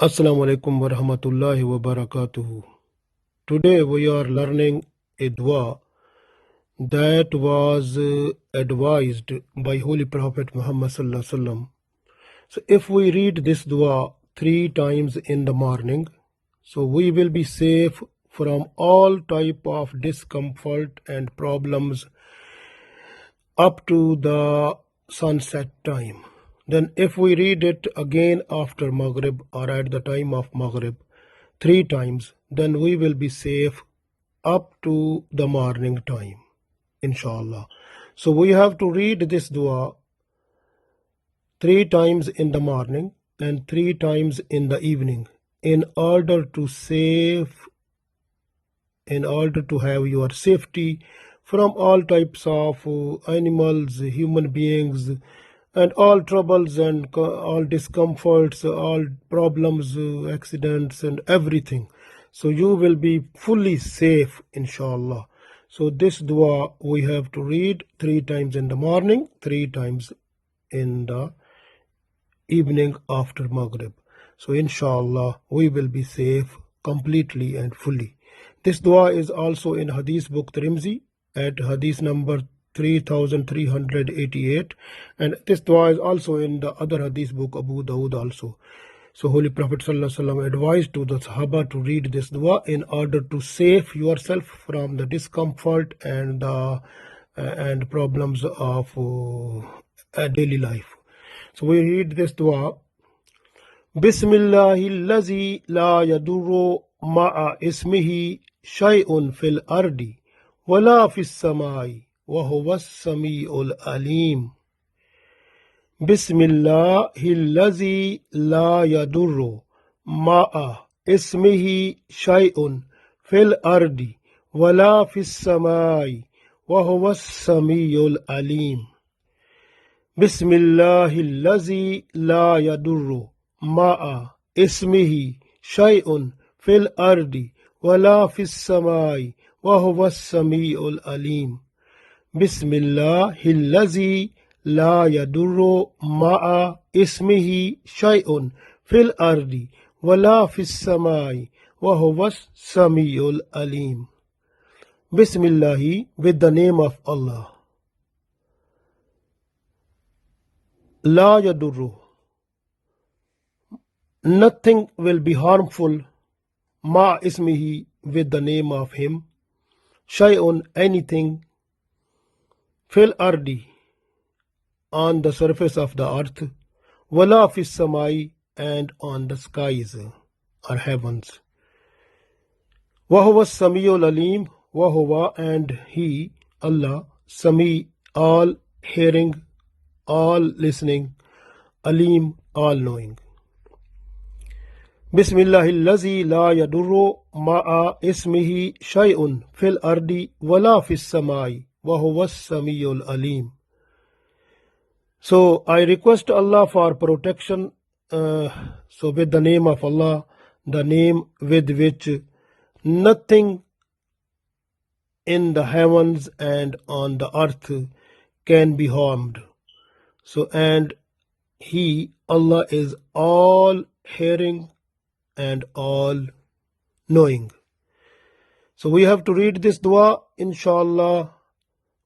Assalamu alaikum wa rahmatullahi wa barakatuhu. Today we are learning a dua that was advised by Holy Prophet Muhammad sallallahu alaihi wasallam. So if we read this dua 3 times in the morning, so we will be safe from all type of discomfort and problems up to the sunset time. Then if we read it again after Maghrib or at the time of Maghrib 3 times, then we will be safe up to the morning time, inshallah. So we have to read this dua 3 times in the morning and 3 times in the evening in order to have your safety from all types of animals, human beings, and all troubles and all discomforts, all problems, accidents and everything. So you will be fully safe, inshallah. So this dua we have to read 3 times in the morning, 3 times in the evening after Maghrib. So inshallah we will be safe completely and fully. This dua is also in Hadith book Tirmidhi at Hadith number 3388, and this dua is also in the other Hadith book Abu Dawood also. So Holy Prophet sallallahu alaihi wasallam advised to the Sahaba to read this dua in order to save yourself from the discomfort and problems of daily life. So we read this dua. Bismillahillazi la yadurru ma'a ismihi shay'un fil ardi wala fis samai wa huwas samiul alim. Bismillahillazi la yadurru ma'a ismihi shay'un fil ardi wala fis samai wa huwas samiul alim. Bismillahillazi la yadurru ma'a ismihi shay'un fil ardi wala fis samai wa huwas samiul alim. Bismillahillazi la yadurru ma'a ismihi shay'un fil ardi wala fis samai wa huwas samiul alim. Bismillahi, with the name of Allah. La yadurru, nothing will be harmful. Ma ismihi, with the name of him. Shay'un, anything. Fil ardi, on the surface of the earth. Wala fis samai, and on the skies or heavens. Wahuwa samiul alim, wahuwa, and he, Allah, sami, all hearing, all listening, alim, all knowing. Bismillahillazi la yadurru ma'a ismihi shay'un fil ardi wala fis samai wa huwas samiul alim. So I request Allah for protection. So with the name of Allah, the name with which nothing in the heavens and on the earth can be harmed. So, and he, Allah, is all hearing and all knowing. So we have to read this dua, inshallah.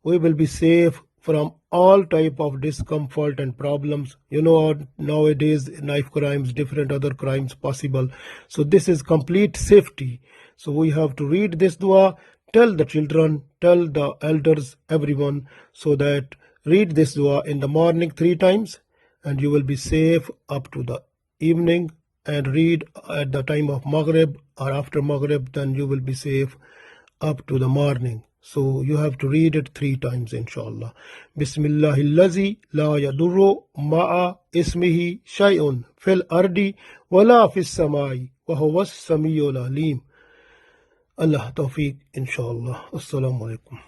We will be safe from all type of discomfort and problems. You know, nowadays knife crimes, different other crimes possible. So this is complete safety. So we have to read this dua, tell the children, tell the elders, everyone, so that read this dua in the morning 3 times and you will be safe up to the evening, and read at the time of Maghrib or after Maghrib, then you will be safe up to the morning. So you have to read it 3 times, inshallah. Bismillahillazi la yadurru ma'a ismihi shay'un fil ardi wala fis samai wa huwas samiul alim. Allah tawfiq, inshallah. Assalamu alaikum.